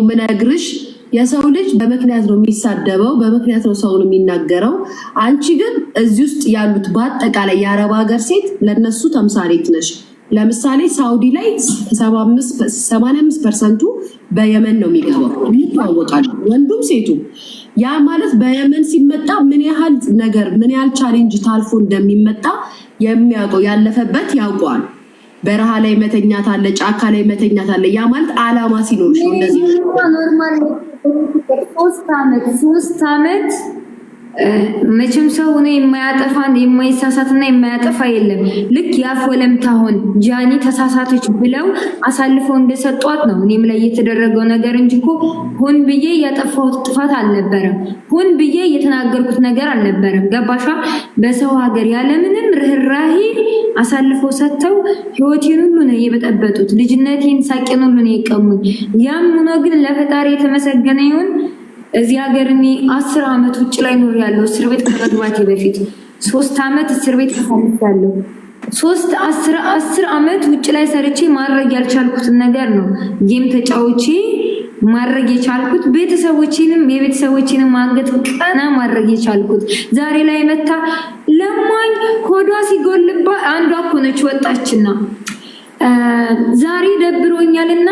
ምነግርሽ የሰው ልጅ በመክንያት ነው የሚሳደበው በመክንያት ነው ሰውን የሚናገረው አንቺ ግን እዚህ ውስጥ ያሉት በአጠቃላይ የአረብ ሀገር ሴት ለነሱ ተምሳሌት ነሽ ለምሳሌ ሳውዲ ላይ 85% በየመን ነው የሚገባው ይታወቃል ወንዱም ሴቱም ያ ማለት በየመን ሲመጣ ምን ያህል ነገር ምን ያህል ቻሌንጅ ታልፎ እንደሚመጣ የሚያውቀው ያለፈበት ያውቀዋል በረሃ ላይ መተኛት አለ ጫካ ላይ መተኛት አለ ያ ማለት አላማ ሲኖርሽ እንደዚህ ኖርማል 3 አመት መቼም ሰው ነው የማያጠፋን የማይሳሳትና የማያጠፋ የለም ልክ ያፍ ወለምታሆን ጃኒ ተሳሳተች ብለው አሳልፈው እንደሰጧት ነው እኔም ላይ የተደረገው ነገር እንጂኮ ሆን ብዬ ያጠፋሁት ጥፋት አልነበረም ሆን ብዬ የተናገርኩት ነገር አልነበረም ገባሻ በሰው ሀገር ያለ ምንም ርህራሄ አሳልፈው ሰጥተው ህይወቴን ሁሉ ነው የበጠበጡት ልጅነቴን ሳቄን ሁሉ ነው የቀሙኝ ያም ነው ግን ለፈጣሪ የተመሰገነ ይሁን እዚህ ሀገር እኔ 10 አመት ውጭ ላይ ኖር ያለው እስር ቤት ከመግባቴ በፊት 3 አመት እስር ቤት ተፈትቻለሁ 10 አመት ውጭ ላይ ሰርቼ ማድረግ ያልቻልኩት ነገር ነው ጌም ተጫውቼ ማድረግ የቻልኩት ቤተሰቦቼንም የቤተሰቦቼንም አንገት ቀና ማድረግ የቻልኩት ዛሬ ላይ መታ ለማኝ ሆዷ ሲጎልባ አንዷ ኮነች ወጣችና ዛሬ ደብሮኛልና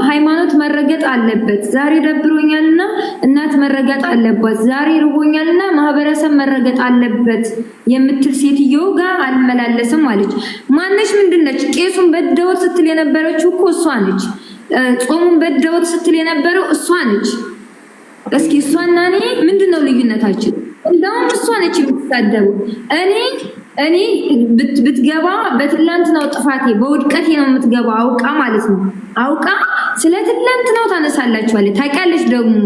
ሃይማኖት መረገጥ አለበት ዛሬ ደብሮኛልና እናት መረገጥ አለበት ዛሬ ርቦኛልና ማህበረሰብ መረገጥ አለበት የምትል ሴትዮ ጋር አልመላለስም አለች ማነሽ ምንድነች ቄሱን በደውት ስትል የነበረችው እኮ እሷ ነች ጾሙን በደውት ስትል የነበረው እሷ ነች እስኪ እሷና እኔ ምንድነው ልዩነታችን እንደውም እሷ ነች የምትሳደበው እኔ ብትገባ በትላንትናው ጥፋቴ በውድቀቴ ነው የምትገባ አውቃ ማለት ነው አውቃ ስለ ትላንትናው ታነሳላችኋለች ታውቂያለሽ ደግሞ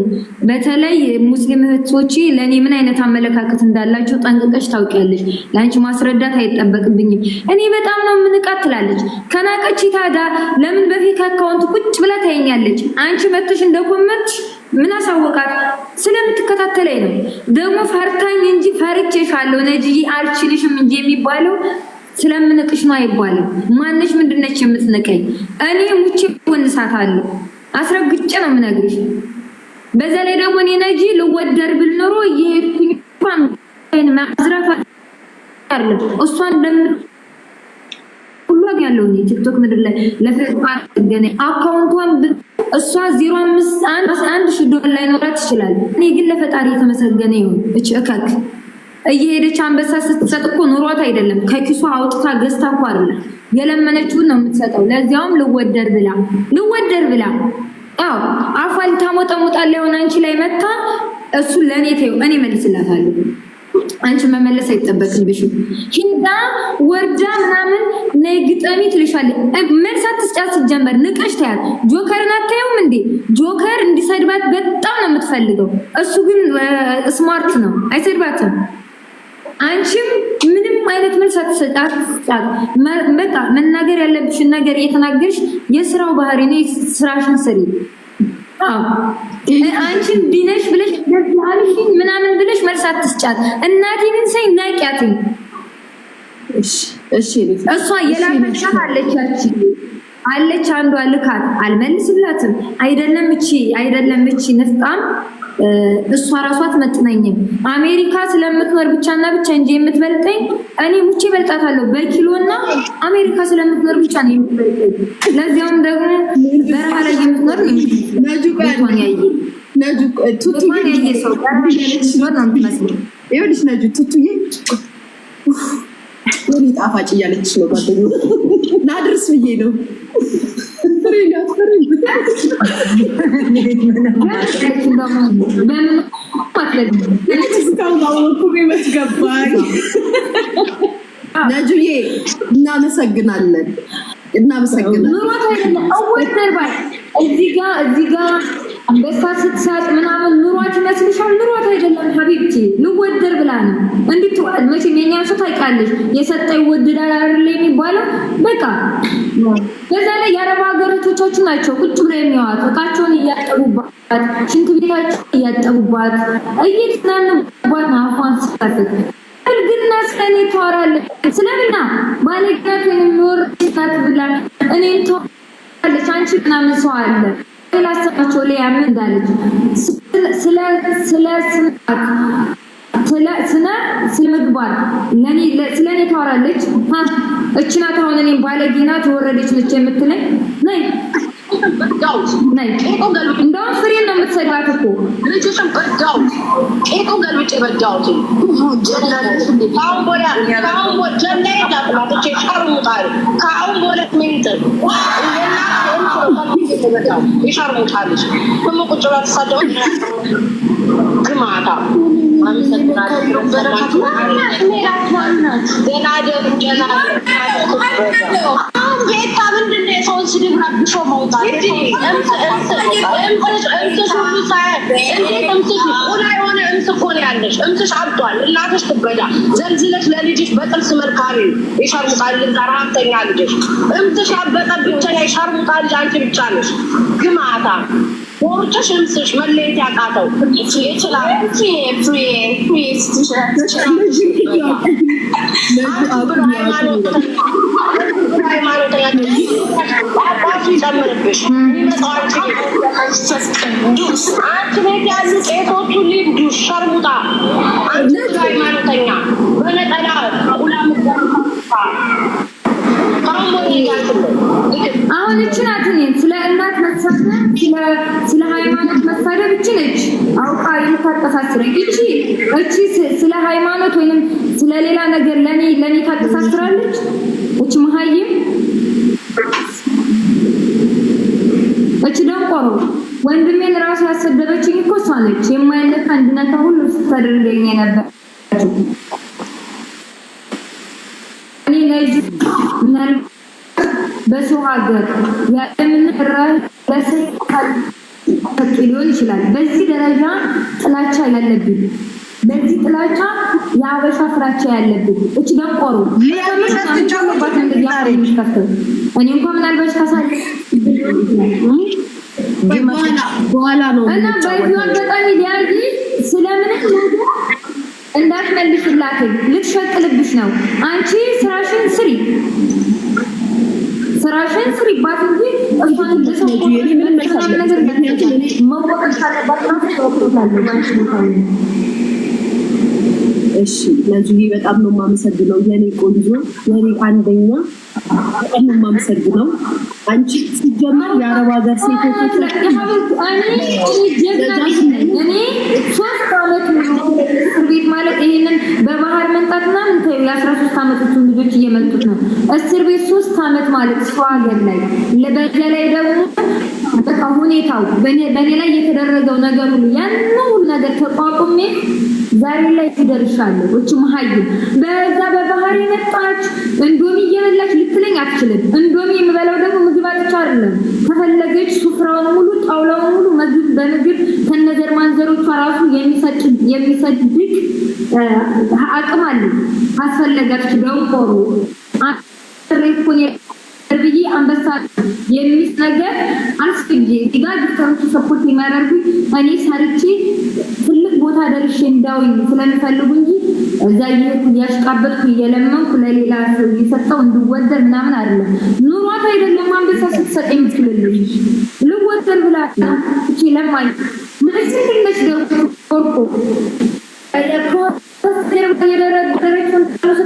በተለይ ሙስሊም እህቶቼ ለኔ ምን አይነት አመለካከት እንዳላችሁ ጠንቅቀሽ ታውቂያለሽ ላንቺ ማስረዳት አይጠበቅብኝም እኔ በጣም ነው ምንቃትላለች ከናቀቺ ታዳ ለምን በፊት አካውንት ቁጭ ብላ ታየኛለች አንቺ መጥተሽ እንደኮመንት ምን አሳወቃት ስለምትከታተለኝ ነው ደግሞ ፈርታኝ እንጂ ፈርቼሻለሁ ነጂ አልችልሽም እንጂ የሚባለው ስለምንቅሽ ነው አይባልም ማንሽ ምንድነች የምትነቀኝ እኔ ሙቼ ወንሳታለሁ አስረግጬ ነው ምነግርሽ በዛ ላይ ደግሞ እኔ ነጂ ልወደር ብል ኖሮ ይሄድኩኝ እንኳን ማዝራፋ አይደለም እሷን ደም ሁሉ ያለው ነው ቲክቶክ ምድር ላይ ለፈጣን ገነ አካውንቷን እሷ 051 ላይ ኖራት ይችላል እኔ ግን ለፈጣሪ የተመሰገነ ይሁን እቺ እከክ እየሄደች አንበሳ ስትሰጥ እኮ ኑሯት አይደለም ከኪሷ አውጥታ ገዝታ እኮ አይደለም የለመነችውን ነው የምትሰጠው ለዚያውም ልወደር ብላ አው አፋል ታሞጠሙጣለ ሆነ አንቺ ላይ መታ እሱ ለኔ ተይው እኔ መልስላታለሁ አንቺ መመለስ አይተበቅብሽም ሂንዳ ወርዳ ምናምን ነግጠሚ ትልሻለች መልሳት ትስጫት ጀመር ንቀሽ ታያል ጆከርን አታየውም እንዴ ጆከር እንዲሰድባት በጣም ነው የምትፈልገው እሱ ግን ስማርት ነው አይሰድባትም አንቺም ምንም አይነት መልስ አትሰጣት በቃ መናገር ያለብሽን ነገር እየተናገርሽ የስራው ባህሪ ነው ስራሽን ስሪ አንቺ ቢነሽ ብለሽ ያልሽ ምናምን ብለሽ መልስ አትስጫት እናቴን ሳይ ናቂያት እሺ እሷ የላፈቻት አለች አንዷ ልካት አልመልስላትም አይደለም እቺ ንፍጣም እሷ ራሷ አትመጥነኝም አሜሪካ ስለምትኖር ብቻና ብቻ እንጂ የምትበልጠኝ እኔ ሙቼ በልጣታለሁ በኪሎና አሜሪካ ስለምትኖር ብቻ ነው የምትበልጠኝ ለዚያም ደግሞ በረሃ ላይ የምትኖር ነጁ ቱቱዬ ሰው ይኸውልሽ ነጁ ቱቱዬ ወዲ ጣፋጭ እያለች ነው ጓደኛው ናድርስ ብዬ ነው ነጁዬ እናመሰግናለን እዚህ ጋር አንበሳ ስትሳጥ ምናምን ኑሯት ይመስልሻል ኑሯት አይደለም ሀቢብቲ ልወደር ብላ ነው እንዴት መቼም የኛ ሰው ታይቃለሽ የሰጠ ይወደዳል አይደል የሚባለው በቃ በዛ ላይ የአረብ ሀገሮቻችሁ ናቸው ቁጭ ብለው የሚያዋት እቃቸውን እያጠቡባት ሽንት ቤታቸውን እያጠቡባት እየተናነቡባት አፏን ሲከፍት ግና ስለኔ ተዋራለች ስለምና ባለግናት የሚወርዳት ብላ እኔን ተዋራለች አንቺ ምናምን ሰው አለ ላሰቃቸው ላይ ያምን እንዳለች ስለ ምግባር ስለኔ ታወራለች። እችና ታውን እኔም ባለጌና ተወረደች ነች የምትለኝ ነይ እንደውም ፍሬን ነው የምትሰዳት እኮ ልጅሽን በዳው ቄጦ ገልብጬ በዳውት ከአሁን በኋላ ጀናዬ ላጥላቶቼ ሸርሙጣል ከአሁን በኋላ ሚኒትር ይሸርሙጣልሽ ደግሞ ቁጭ ብላ ተሳደው ግማታ ቤታ ምንድን ነው የሰውን ስድብ ረብሾ መውጣት? የሆነ እምስ እኮ ነው ያለሽ። እምስሽ አብጧል። እናትሽ ትበዳ ዘልዝለሽ ለልጅሽ በጥርስ መልካሚ የሸርሙጣል ልጅ ረሀብተኛ ልጅሽ እምስሽ አበጠ ብቻ የሸርሙጣ ልጅ አንቺ ብቻ ነሽ ግማታ ወርጭሽ እምስሽ መለየት ያቃተው ይችላል አባቱ ይጨምርብሽ አንቺ ቤት ያሉ ቄቶቹ ሊብዱሽ ሸርሙጣ አንቺ ሃይማኖተኛ በነጠላ ቁላ አሁን እችናት እኔን ስለ እናት መሳደብ ስለ ሃይማኖት መሳደብ እችነች አውቃ የምታቀሳስረኝ እቺ ስለ ሃይማኖት ወይንም ስለ ሌላ ነገር ለኔ ታቀሳስራለች። እቺ መሀይም እቺ ደንቆሮ ወንድሜን ራሱ ያሰደበችኝ እኮ እሷ ነች። የማይነካ እንድነካ ሁሉ ስታደርገኝ ነበር። እኔ ነጅ በሰው ሀገር ያለምን ለሰይጣን ሊሆን ይችላል። በዚህ ደረጃ ጥላቻ ያለብኝ በዚህ ጥላቻ የአበሻ ፍራቻ ያለብኝ እቺ ደንቆሮ ለምንስተቻለባት እንደዚህ ያፈርምሽከፍተው እኔ እንኳን ምናልባት ካሳለ በኋላ ነው እና በዚሁን በጣም ሊያጂ ስለምን እንዳትመልሽላት ልትሸቅልብሽ ነው። አንቺ ስራሽን ስሪባት እንጂ እሷን እንደሰው ነገር መወቀት ካለባት ነው። እሺ ለዚህ በጣም ነው የማመሰግነው የኔ ቆንጆ የኔ አንደኛ በጣም ነው የማመሰግነው። አንቺ ሲጀመር የአረብ ሀገር ሴቶች እኔ 3 አመት እስር ቤት ማለት ይሄንን በባህር መንጣትና ምን ተይው የ13 አመቶቹ ልጆች እየመጡት ነው እስር ቤት 3 አመት ማለት ሰው ሀገር ላይ ለበላይ ደግሞ በቃ ሁኔታው በኔ ላይ የተደረገው ነገር ሁሉ ያን ሁሉ ነገር ተቋቁሜ ዛሬ ላይ ትደርሻለሁ። እቺ መሀይም በዛ በባህር የመጣች እንዶሚ እየበላች ልትለኝ አትችልም። እንዶሚ የምበላው ደግሞ ምግብ አጥቻ አይደለም። ከፈለገች ሱፍራውን ሙሉ ጣውላውን ሙሉ ምግብ በምግብ ከነዘር ማንዘሮቿ ራሱ የሚሰድቅ አቅም አለ። አስፈለጋች ደንቆሮ አትሬኩኝ ብዬ አንበሳ የሚስነገር አስፍጄ እዚጋ ዲክተሮቹ ሰፖርት የሚያደርጉ እኔ ሰርቼ ትልቅ ቦታ ደርሼ እንዳውኝ ስለሚፈልጉ እንጂ እዛ ያሽቃበጥኩ እየለመንኩ ለሌላ ሰው እየሰጠው እንድወደድ ምናምን አይደለም። ኑሯት አይደለም አንበሳ ስትሰጠኝ ትልልኝ ልወደድ ብላ እቺ ለማይ ምን ትልልሽ ደርቆ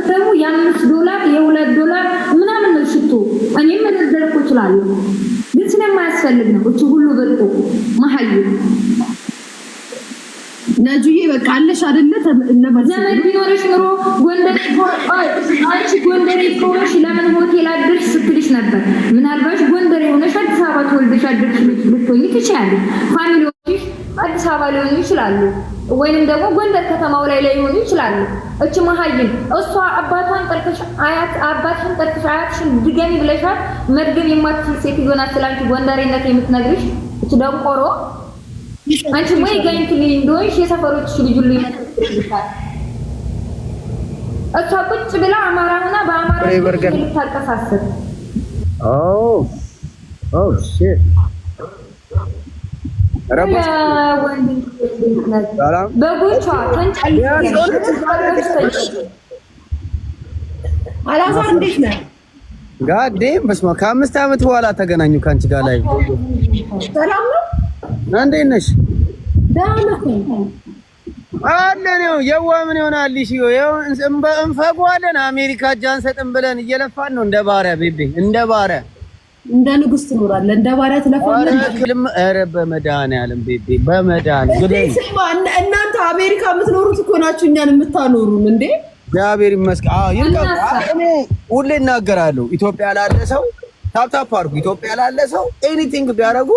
ደግሞ $5 $2 ምናምን ነው ሽቶ እኔም መደርደርኩ እችላለሁ፣ ግን ስለማያስፈልግ ነው። እቺ ሁሉ ብርቁ መሀዩ ነጁዬ በቃ አለሽ አይደለ ዘመድ ቢኖርሽ ኑሮ ጎንደር አንቺ ጎንደር ይቆሽ ለምን ሆቴል አድርሽ ስትልሽ ነበር። ምናልባት ጎንደር የሆነሽ አዲስ አበባ ተወልደሽ አድርሽ ልትሆኚ ትችያለሽ። ፋሚሊዎችሽ አዲስ አበባ ሊሆኑ ይችላሉ፣ ወይንም ደግሞ ጎንደር ከተማው ላይ ሊሆኑ ይችላሉ። እቺ መሀይም እሷ አባቷን ጠርተሽ አባትሽን ጠርተሽ አያትሽን ድገሚ ብለሻት መድገም የማትችል ሴትዮ ናት ስላንቺ ጎንደሬነት የምትነግርሽ እቺ ደንቆሮ። አንቺ ወይ ጋይንት እንደሆንሽ የሰፈሮችሽ ልጅ ሁሉ ይመጣል። እሷ ቁጭ ብላ አማራ ሆና በአማራ ልታቀሳስር ሺት በጎቿ አላዛር እንዴት ነህ? ጋዴም በስመ አብ ከ5 አመት በኋላ ተገናኙ ካንቺ ጋር ላይ ሰላም ነው እንዴት ነሽ? ደህና ነኝ አለነው የዋ ምን ይሆናል? እሺ ይኸው እንፈጓለን። አሜሪካ እጃን ሰጥን ብለን እየለፋን ነው። እንደ ባሪያ ቤቤ፣ እንደ ባሪያ እንደ ንጉስ ትኖራለህ። እንደ ባሪያ ትለፋለህ። ኧረ በመድኃኒዓለም ቤቤ፣ በመድኃኒዓለም እናንተ አሜሪካ የምትኖሩት እኮ ናችሁ እኛን የምታኖሩን እንዴ? እግዚአብሔር ይመስገን። አዎ ይልቀቁ። እኔ ሁሌ እናገራለሁ፣ ኢትዮጵያ ላለ ሰው ታፕታፕ አድርጉ። ኢትዮጵያ ላለ ሰው ኤኒቲንግ ቢያደርጉ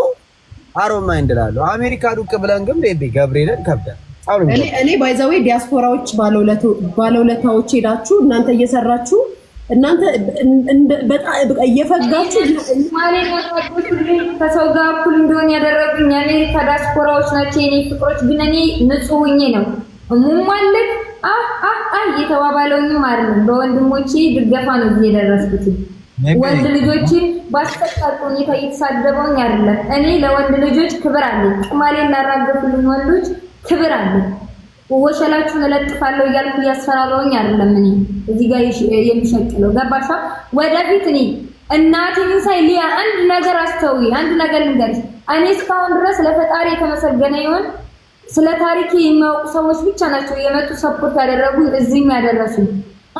አሮን ማይንድ እላለሁ። አሜሪካ ዱቅ ብለን ግን ቤቤ ገብርኤልን ከብደን እኔ ባይዛዌ ዲያስፖራዎች ባለውለታዎች ሄዳችሁ እናንተ እየሰራችሁ እናንተ በጣም እየፈጋችሁ ከሰው ጋር እኩል እንደሆነ ያደረጉኝ የአሜሪካ ዲያስፖራዎች ናቸው የኔ ፍቅሮች። ግን እኔ ንጹህ ሆኜ ነው እሙማልክ እየተባባለውኝም አይደለም። በወንድሞቼ ድጋፋ ነው እዚህ የደረስኩት። ወንድ ልጆችን ባስፈቃድ ሁኔታ እየተሳደበውኝ አይደለም። እኔ ለወንድ ልጆች ክብር አለኝ። ቅማሌን ላራገፉልኝ ወንዶች ክብር አለኝ። ወሸላችሁን እለጥፋለሁ እያልኩ እያስፈራራውኝ አይደለም። እኔ እዚህ ጋር የሚሸቅለው ገባሻ? ወደፊት እኔ እናቴን ሳይ ሊያ አንድ ነገር አስተውይ፣ አንድ ነገር ልንገርሽ። እኔ እስካሁን ድረስ ለፈጣሪ የተመሰገነ ይሁን ስለ ታሪክ የሚያውቁ ሰዎች ብቻ ናቸው የመጡ ሰፖርት ያደረጉኝ እዚህም ያደረሱኝ።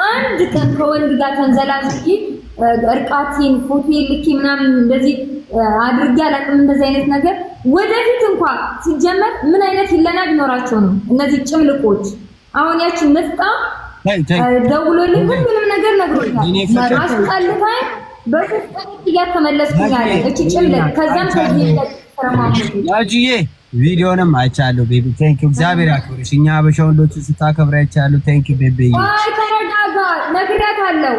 አንድ ቀን ከወንድ ጋር ተንዘላዝዬ እርቃቴን ፎቶዬን ልኬ ምናምን እንደዚህ አድርጌ አላውቅም። እንደዚህ አይነት ነገር ወደፊት እንኳን ሲጀመር ምን አይነት ይለና ቢኖራቸው ነው እነዚህ ጭምልቆች። አሁን ያችን ንፍጣ ደውሎልኝ ሁሉንም ነገር ነግሮኛል። አስጣልታኝ በፍጥነት እያተመለስኩኝ አለ እቺ ጭምልቅ። ከዛም ከዚህ ያጂዬ ቪዲዮንም አይቻለሁ ቤቢ። ቴንክ ዩ እግዚአብሔር ያክብርሽ። እኛ አበሻ ወንዶች ስታከብራ አይቻለሁ። ቴንክ ዩ ቤቢ። አይ ተረጋጋ፣ ነግሬያታለሁ።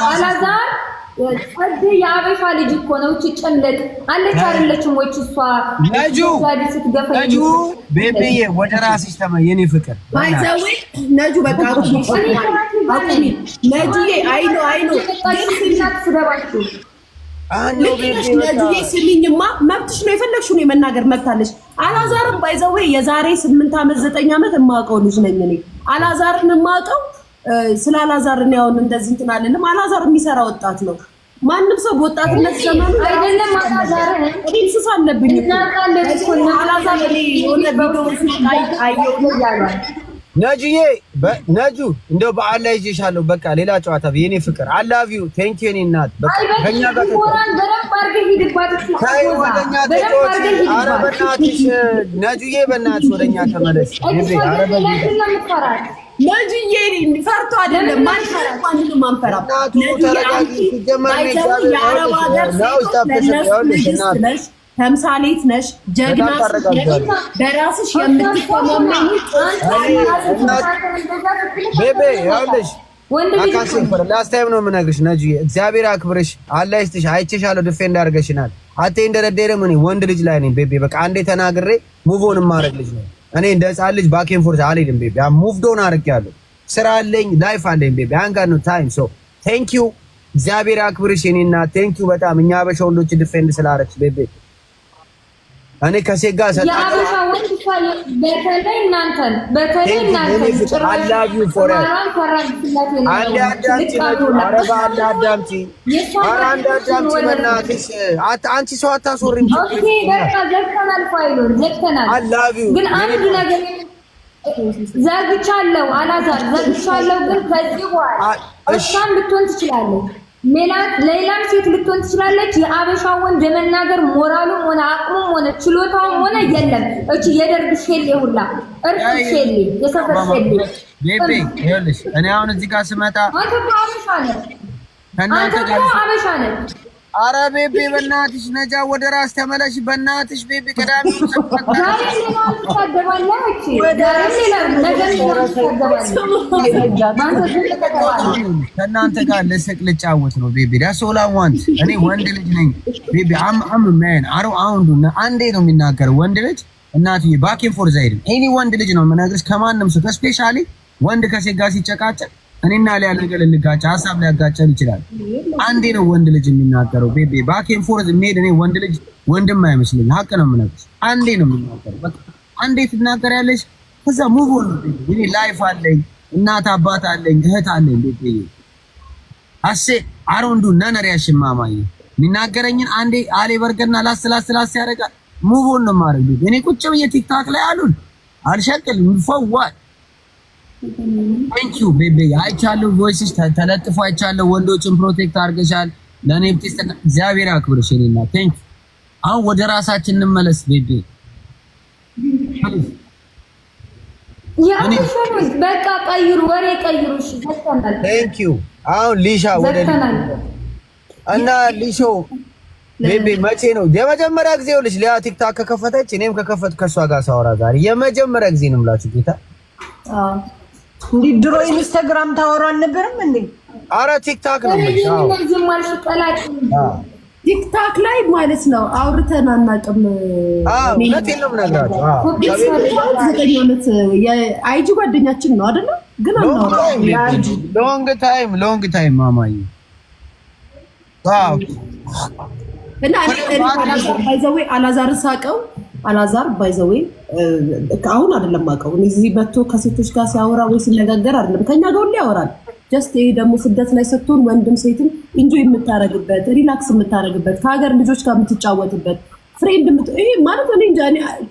አላዛር ወደ የአበሻ ልጅ እኮ ነው። እቺ ጭምልቅ አለች አይደለችም ወይ? እሷ ነጁ ቤቢዬ ወደ ራስሽ ተመ የኔ ፍቅር ባይዘዌ ነጁ በቃ ነጁዬ አይኖ ስደባችሁ ነጁዬ ስሚኝማ፣ መብትሽ ነው። የፈለግሽው ነው የመናገር መብት አለሽ። አላዛርም ባይዘዌ የዛሬ 8 ዓመት 9 ዓመት የማውቀው ልጅ ነኝ እኔ። አላዛርን የማውቀው ስለ አላዛር ነው። ያውን እንደዚህ እንትን አለንም። አላዛር የሚሰራ ወጣት ነው። ማንም ሰው በወጣትነት ዘመኑ አይደለም አላዛር እንስሳ አለብኝ አላዛር የሆነ ቪዲዮ አየሁ ያሏል። ነጁዬ ነጁ እንደው በዓል ላይ ይዤሻለሁ። በቃ ሌላ ጨዋታ የኔ ፍቅር I love you thank you የኔ እናት። በቃ ከኛ ጋር ኧረ በእናትሽ ነጁዬ በእናትሽ ወደኛ ተመለሽ። ነጁዬ ፈርቶ አይደለም ማንንም አንፈራም። ተምሳሌት ነሽ፣ ጀግና በራስሽ የምትተማመኝ ቤቤ ያውልሽ ላስት ታይም ነው የምነግርሽ ነጁዬ። እግዚአብሔር አክብርሽ፣ አላህ ይስጥሽ። አይቼሻለሁ፣ ድፌ እንዳርገሽናል። አቴ እንደረደረም እኔ ወንድ ልጅ ላይ ነኝ ቤቤ። በቃ አንዴ ተናግሬ ሙቭ ኦን ማድረግ ልጅ ነው እኔ። እንደ ህፃን ልጅ ባክ ኤንድ ፎርዝ አልሄድም ቤቤ። ሙቭ ኦን አድርጌያለሁ። ስራ አለኝ፣ ላይፍ አለኝ ቤቤ። አንጋ ነው ታይም ሶ ቴንክ ዩ። እግዚአብሔር አክብርሽ የኔ እናት። ቴንክ ዩ በጣም እኛ አበሻ ወንዶች ዲፌንድ ስላደረግሽ ቤቤ። እኔ ከሴት ጋር ሰጣ ያበሻ ወንድ ካለ በተለይ እናንተን አላቪ ፎር አንድ አዳምጪ አረባ አዳምጪ በእናትሽ አንቺ ሰው አታስወሪም። ኦኬ በቃ ዘግተናል፣ ፋይሉን ዘግተናል። ግን አንድ ነገር ዘግቻለሁ፣ አላዛር ዘግቻለሁ። ግን ከዚህ በኋላ እሷን ልትሆን ትችላለች፣ ሌላም ሴት ልትሆን ትችላለች። የአበሻ ወንድ የመናገር ሞራሉም ሆነ አቅሙም ሆነ ችሎታውም ሆነ የለም። እቺ የደርግ ሼሌ ሁላ እርፍ ሼሌ የሰፈር ሼሌ ቤቤ ይኸውልሽ፣ እኔ አሁን እዚህ ጋር ስመጣ አንተ አበሻ ነህ፣ አንተ አበሻ ነህ። አረ ቤቤ በእናትሽ ነጃ ወደ ራስ ተመለሽ በእናትሽ ቤቤ። ቀዳሚ ከእናንተ ጋር ልስቅ ልጫወት ነው ቤቤ። ዳስ ኦል አይ ዋንት። እኔ ወንድ ልጅ ነኝ ቤቤ። አም ማን አሮ አሁን አንዴ ነው የሚናገረው ወንድ ልጅ። እናትዬ ባክ ኤንድ ፎርዝ አይደለም። እኔ ወንድ ልጅ ነው የምነግርሽ ከማንም ሰው ስፔሻሊ ወንድ ከሴት ጋር ሲጨቃጨቅ እኔና ላይ ነገር ልንጋጭ ሀሳብ ሊያጋጨን ይችላል። አንዴ ነው ወንድ ልጅ የሚናገረው ቤቤ። ባክ ኤንድ ፎርዝ ሜድ እኔ ወንድ ልጅ ወንድም አይመስልኝ። ሀቅ ነው የምነግርሽ። አንዴ ነው የሚናገረው። በቃ አንዴ ትናገሪያለሽ፣ ከዛ ሙቭ ኦን። እኔ ላይፍ አለኝ፣ እናት አባት አለኝ፣ እህት አለኝ ቤቤ። አሴ አሮንዱ ነነር ያሽማማኝ የሚናገረኝን አንዴ አሌ በርገና ላስላስላስ ያደርጋል። ሙቭ ኦን ነው የማደርገው። እኔ ቁጭ ብዬ ቲክታክ ላይ አሉን አልሸቅልም ፈዋል ቴንኪው ቤቢ አይቻለሁ። ቮይስሽ ተለጥፎ አይቻለሁ። ወንዶችን ፕሮቴክት አድርገሻል። ለኔ ብትስተ እግዚአብሔር ያክብርሽ። እኔና ቴንክ አሁን ወደ ራሳችን እንመለስ ቤቢ። በቃ ቀይሩ፣ ወሬ ቀይሩ። እሺ ዘግተናል። ቴንኪው አሁን ሊሻ ወደ እና ሊሾ ቤቢ መቼ ነው የመጀመሪያ ጊዜ ልጅ ሊያ ቲክታክ ከከፈተች እኔም ከከፈት ከሷ ጋር ሳወራ ዛሬ የመጀመሪያ ጊዜ ነው የምላችሁ ጌታ። እንዴ ድሮ ኢንስታግራም ታወራ አልነበረም እንዴ? አረ ቲክታክ ነው ቲክታክ ላይ ማለት ነው አውርተን አናውቅም። እውነቴን ነው የምነግራችሁ። የአይጂ ጓደኛችን ነው አይደለ? ግን ሎንግ ታይም ማማዬ እና ባይዘዌ አላዛር ሳቀው አላዛር ባይዘዌ አሁን አይደለም አውቀው እዚህ መጥቶ ከሴቶች ጋር ሲያወራ ወይ ሲነጋገር አይደለም ከኛ ጋር ሁሉ ያወራል። ጀስት ይሄ ደግሞ ስደት ላይ ስትሆን ወንድም ሴትም ኢንጆይ የምታረግበት ሪላክስ የምታረግበት ከሀገር ልጆች ጋር የምትጫወትበት ፍሬንድ ይሄ ማለት እኔ እንጃ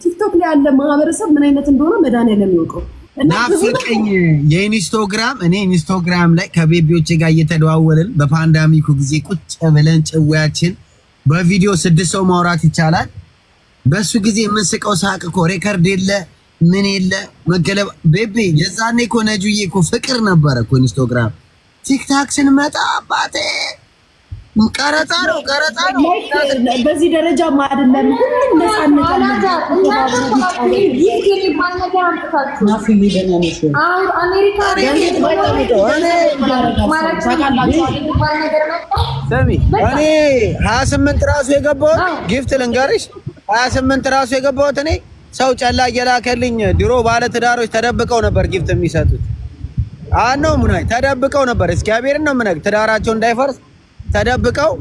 ቲክቶክ ላይ ያለ ማህበረሰብ ምን አይነት እንደሆነ መድኃኒዓለም ያውቀው። ናፍቀኝ የኢንስታግራም እኔ ኢንስታግራም ላይ ከቤቢዎቼ ጋር እየተደዋወልን በፓንዳሚኩ ጊዜ ቁጭ ብለን ጭዋያችን በቪዲዮ 6 ሰው ማውራት ይቻላል። በሱ ጊዜ የምንስቀው ሳቅ እኮ ሬከርድ የለ ምን የለ መገለብ ቤቢ የዛኔ እኮ ነጁዬ እኮ ፍቅር ነበረ እኮ ኢንስታግራም። ቲክታክ ስንመጣ አባቴ ቀረጻ ነው። በዚህ ደረጃ አይደለም። ሁሉም ነፃነት እኔ 28 ራሱ የገባሁት ጊፍት ልንገርሽ 28 ራሱ የገባሁት እኔ ሰው ጨላ እየላከልኝ ድሮ ባለ ትዳሮች ተደብቀው ነበር ጊፍት የሚሰጡት። አነው ሙናይ ተደብቀው ነበር። እግዚአብሔርን ነው የምነግርህ ትዳራቸው እንዳይፈርስ ተደብቀው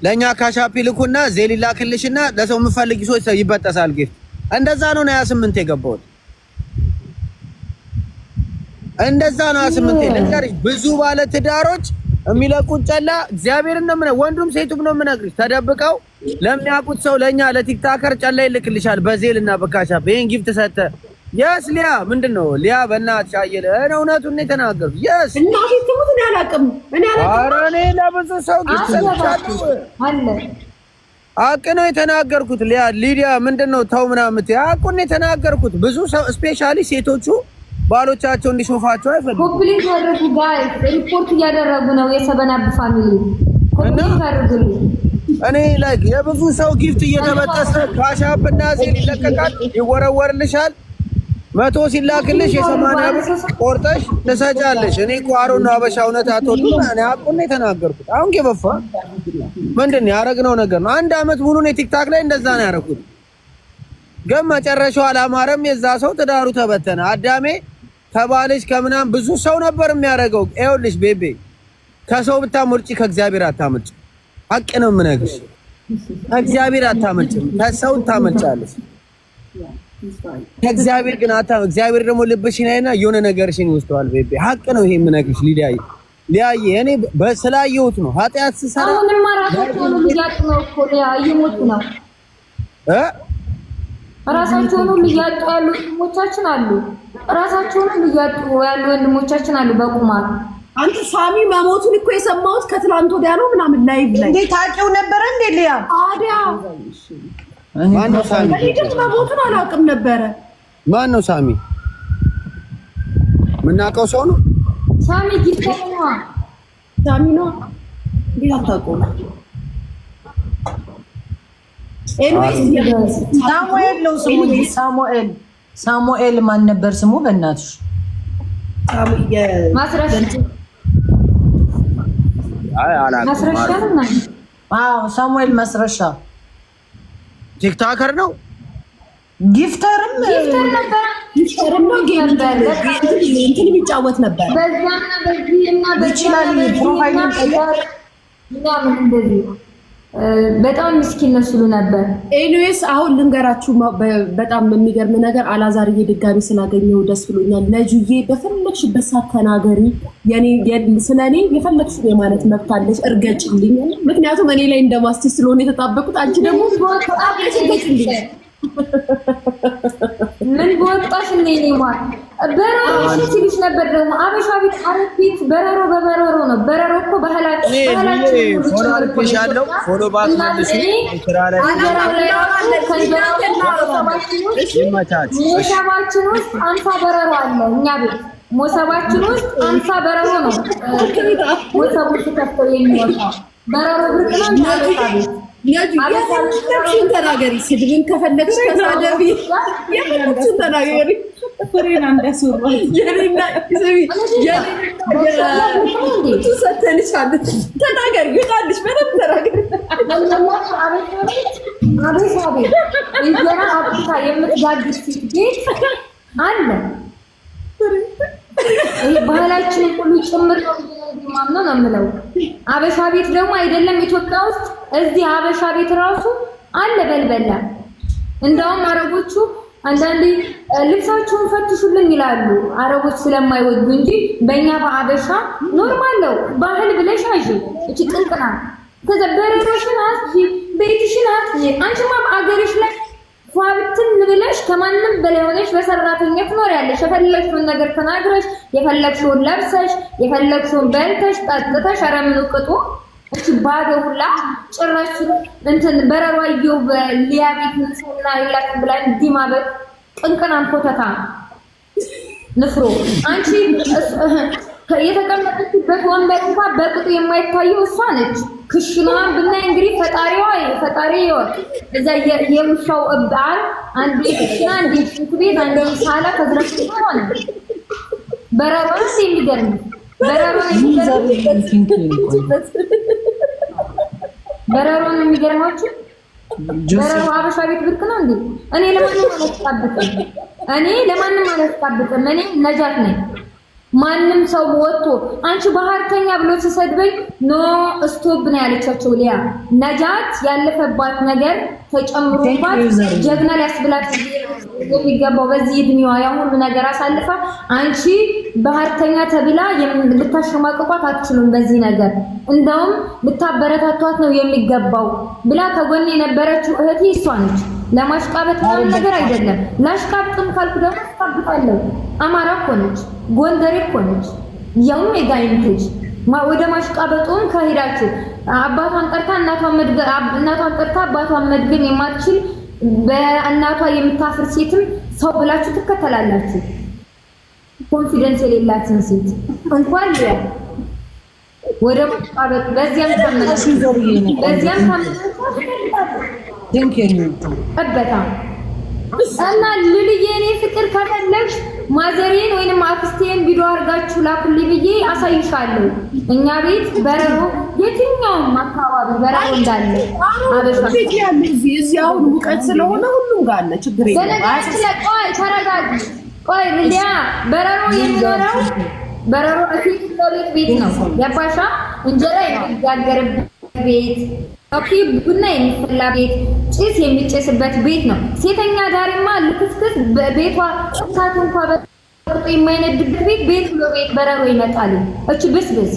ለኛ ካሻፒ ልኩና ዜል ላክልሽና ለሰው የምፈልጊ ሰው ይበጠሳል ጊፍት። እንደዛ ነው 28 የገባሁት። እንደዛ ነው 28 ልንገርሽ ብዙ ባለ ትዳሮች የሚለቁት ጨላ እግዚአብሔርን ነው የምነግርህ ወንዱም ሴቱም ነው የምነግርሽ ተደብቀው ለሚያውቁት ሰው ለኛ ለቲክታከር ጨላ ይልክልሻል በዜልና በካሻፕ ይሄን ጊፍት ሰጠ። የስ ሊያ ምንድነው ሊያ በእናትሽ አየለ እውነቱን ነው የተናገርኩት። የስ እናቴ ትሙት ነው ያላቅም እኔ አላቅም። ኧረ እኔ ለብዙ ሰው ጊፍት ሰጥቻለሁ አለ አቅ ነው የተናገርኩት። ሊያ ሊዲያ ምንድነው ተው ምናምን አቁን ነው የተናገርኩት። ብዙ ሰው ስፔሻሊ ሴቶቹ ባሎቻቸው እንዲሾፋቸው አይፈልጉም። ኮምፕሊት ያደረጉ ጋይስ ሪፖርት እያደረጉ ነው የሰበናብ ፋሚሊ ኮምፕሊት ያደርጉ። እኔ ላይክ የብዙ ሰው ጊፍት እየተበጠሰ ካሻፕ እና ዜል ይለቀቃል ይወረወርልሻል 100 ሲላክልሽ የ80 ብር ቆርጠሽ ትሰጫለሽ። እኔ እኮ አሮን ነው አበሻ እውነት አትወዱም። እኔ አቁን ነው የተናገርኩት። አሁን ገበፋ ምንድነው ያረግነው ነገር ነው። 1 አመት ሙሉ ነው ቲክታክ ላይ እንደዛ ነው ያረኩት። ግን መጨረሻው አላማረም። የዛ ሰው ትዳሩ ተበተነ። አዳሜ ከባልሽ ከምናም ብዙ ሰው ነበር የሚያረገው። ይኸውልሽ ቤቤ ከሰው ብታመርጪ ከእግዚአብሔር አታመርጪ። ሀቅ ነው የምነግርሽ። ከእግዚአብሔር አታመልጭም፣ ከሰው ታመልጫለሽ። ከእግዚአብሔር ግን እግዚአብሔር ደግሞ ልብሽን አይና የሆነ ነገርሽን ይወስደዋል። ቤቢ ሀቅ ነው ይሄ የምነግርሽ። ሊያዬ እኔ ስላየሁት ነው ኃጢአት ስሰራ አሁንም ራሳቸውን ልያጡ ነው እኮ እየሞቱ ነው። ራሳቸውን ልያጡ ያሉ ወንድሞቻችን አሉ። ራሳቸውን ልያጡ ያሉ ወንድሞቻችን አሉ በቁማር። አንተ ሳሚ መሞቱን እኮ የሰማሁት ከትላንት ወዲያ ነው ምናምን ላይቭ ላይ። እንዴ ታውቂው ነበረ እንዴ ሊያ? አዲያ ማን ነው ሳሚ? እኔ ግን መሞቱን አላውቅም ነበረ። ማን ነው ሳሚ? ምናውቀው ሰው ነው ሳሚ ጊፍተር ነው። ሳሚ ነው እንዴ? አታውቀውም? ኤኒዌይስ ሳሙኤል ነው ስሙ። ሳሙኤል ማን ነበር ስሙ? በእናትሽ ማስረሻ ሳሙኤል መስረሻ ቲክታከር ነው። ጊፍተርም ነበር። እንትን የሚጫወት ነበር። በዛና በዚህና ይችላል ፕሮፋይል በጣም ምስኪን ነው ስሉ ነበር። ኤኒዌይስ አሁን ልንገራችሁ በጣም የሚገርም ነገር አላዛርዬ ድጋሚ ስላገኘው ደስ ብሎኛል። ለጁዬ በፈለግሽበት ሰዓት ተናገሪ። ስለኔ የፈለግሽው የማለት መብት አለሽ፣ እርገጭልኝ። ምክንያቱም እኔ ላይ እንደማስቲ ስለሆነ የተጣበቁት አንቺ ደግሞ ምን በወጣሽ እንደኔ ማለት በረሮ ሲልሽ ነበር። ደግሞ አበሻ ቤት አረብ ቤት በረሮ በበረሮ ነው። በረሮ እኮ ባህላችን ፎሎ አድርጌሻለሁ። ፎሎ ባክ መልሽ። ስራ ላይ ሞሰባችን ውስጥ 50 በረሮ አለ። እኛ ቤት ሞሰባችን ውስጥ 50 በረሮ ነው። ሞሰቡ ተከፍቶ የሚወጣው በረሮ ብርቅ ነው። ታለታ ቤት የፈለግሽን ተናገሪ። ስድብን ከፈለግሽ ተሳደቢ። የፈለግሽን ተናገሪ። ፍሬን አንዳስወራ የኔና ስሚ የኔ ሰተንሻል። ተናገሪ። ይጣልሽ በደንብ ተናገሪ። አቤት አቤት እንጀራ አብታ የምትጋግር ቤት አለ። ይሄ ባህላችን ሁሉ ጭምር ነው ማምነው ነው የምለው። አበሻ ቤት ደግሞ አይደለም ኢትዮጵያ ውስጥ እዚህ አበሻ ቤት ራሱ አለ በልበላ። እንደውም አረቦቹ አንዳንዴ ልብሳቸውን ፈትሹልን ይላሉ አረቦች ስለማይወዱ እንጂ በእኛ በአበሻ ኖርማል ነው። ባህል ብለሽ አጂ እቺ ጥንቅና ተዘበረሽን አጂ ቤትሽን አጂ አንቺማ አገርሽ ላይ ፏብትን ብለሽ ከማንም በላይ ሆነሽ በሰራተኛ ትኖሪያለሽ። የፈለግሽውን ነገር ተናግረሽ የፈለግሽውን ለብሰሽ የፈለግሽውን በልተሽ ጠጥተሽ አረምኑ ቅጡ እቺ ባዶ ሁላ ጭራሽ እንትን በረሯየው በሊያ ቤት ንሰና ይላክ ብላኝ ዲማበት ቅንቅናን ኮተታ ንፍሮ አንቺ የተቀመጠችበት ወንበር እንኳን በቅጡ የማይታየው እሷ ነች። ክሽኗን ብናይ እንግዲህ ፈጣሪ ይወቅ። እዛ የውሻው እብዓል አንዴ ክሽና አንዴ ሽንት ቤት አንዴ ሳላ ከዝረሽ ሆነ በረሯን የሚገርም በረሯን የሚገርማችሁ በረሯ አበሻ ቤት ብርቅ ነው እንዴ? እኔ ለማንም አላስጣብቅም። እኔ ነጃት ነኝ። ማንም ሰው ወጥቶ አንቺ ባህርተኛ ብሎ ሲሰድበኝ ኖ ስቶፕ ነው ያለቻቸው። ሊያ ነጃት ያለፈባት ነገር ተጨምሮባት ጀግና ሊያስብላት የሚገባው በዚህ እድሜዋ ያ ሁሉ ነገር አሳልፋ አንቺ ባህርተኛ ተብላ ልታሸማቅቋት አትችሉም። በዚህ ነገር እንደውም ልታበረታቷት ነው የሚገባው ብላ ከጎኔ የነበረችው እህቴ እሷ ነች። ለማሽቃበጥ ምንም ነገር አይደለም። ላሽቃብጥም ካልኩ ደግሞ አስቃብጣለሁ። አማራ እኮ ነች፣ ጎንደሬ እኮ ነች። ያውም የጋይንትሽ ወደ ማሽቃበጡም ከሄዳችሁ አባቷን ጠርታ እናቷን ጠርታ አባቷን መድገም የማትችል በእናቷ የምታፍር ሴትም ሰው ብላችሁ ትከተላላችሁ። ኮንፊደንስ የሌላትን ሴት እንኳን ሊያ ወደ ማሽቃበጥ በዚያም እበታ እና ልልዬ እኔ ፍቅር ከፈለግሽ ማዘሬን ወይንም አክስቴን ቪዲዮ አድርጋችሁ ላኩልኝ ብዬ አሳይሻለሁ። እኛ ቤት በረሮ የትኛውም አካባቢ በረሮ እንዳለ አበሻ ቤት ያለ እዚህ አሁን ሙቀት ስለሆነ ሁሉም ጋር አለ። ችግር የለም። ቆይ ተረጋጊ። ቆይ ሊያ በረሮ የሚኖረው በረሮ እፊት ቤት ነው ያባሻ እንጀራ የሚጋገርበት ቤት ኦኬ፣ ቡና የሚፈላ ቤት፣ ጭስ የሚጨስበት ቤት ነው። ሴተኛ ዳሪማ ልክስክስ ቤቷ እሳት እንኳን በቁጥ የማይነድበት ቤት ብሎ ቤት በረሮ ይመጣል። እቺ ብስብስ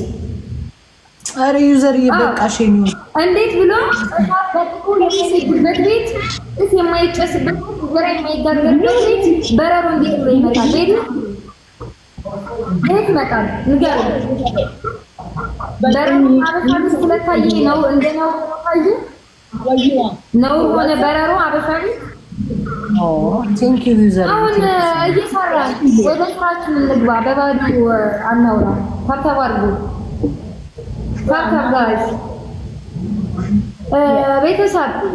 አረ ዩዘር ይበቃሽ ነው። እንዴት ብሎ እሳት በቁጡ የሚነድበት ቤት፣ ጭስ የማይጨስበት ወራ የማይጋገርበት ቤት በረሮ እንዴት ብሎ ይመጣል? ቤት ይመጣል። ንገሩ በረሮ አበሻ ስለታየ ነው እንደናው ታየ ነው ሆነ በረሮ አበሻ ቴንክ ዩ ዩዘር። አሁን እየሰራን ወደ ስራችን እንግባ። በባዶ አናውራ። ታታባርጉ ታታባሽ ቤተሰብ